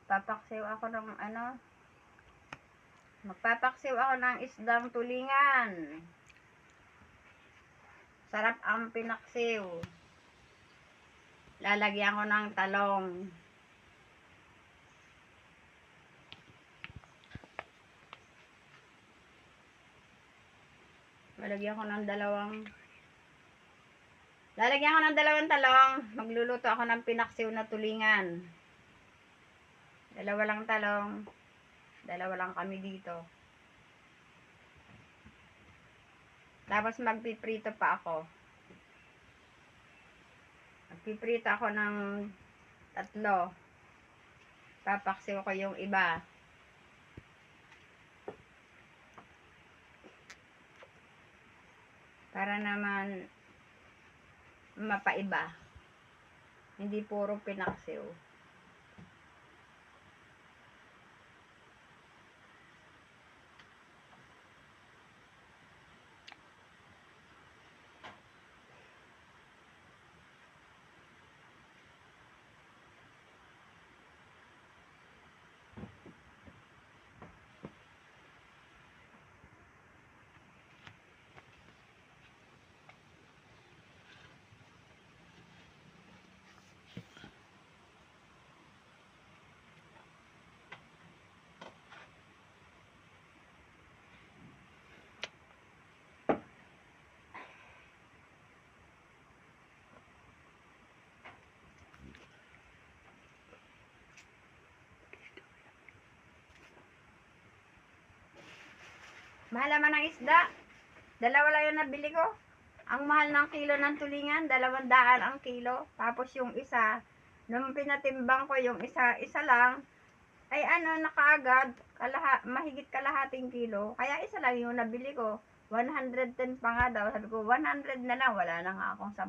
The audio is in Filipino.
Magpapaksiw ako ng magpapaksiw ako ng isdang tulingan. Sarap ang pinaksiw. Lalagyan ko ng talong. Lalagyan ko ng dalawang talong. Magluluto ako ng pinaksiw na tulingan. Dalawa lang talong. Dalawa lang kami dito. Tapos magpiprito pa ako. Magpiprito ako ng 3. Papaksiw ko yung iba. Para naman mapaiba. Hindi puro pinaksiw. Mahal naman ang isda. 2 lang yung nabili ko. Ang mahal ng kilo ng tulingan, 200 ang kilo. Tapos yung isa, nung pinatimbang ko yung isa lang, ay nakaagad, mahigit kalahating kilo. Kaya isa lang yung nabili ko. 110 pa nga daw. Sabi ko, 100 na lang. Wala na nga akong 10.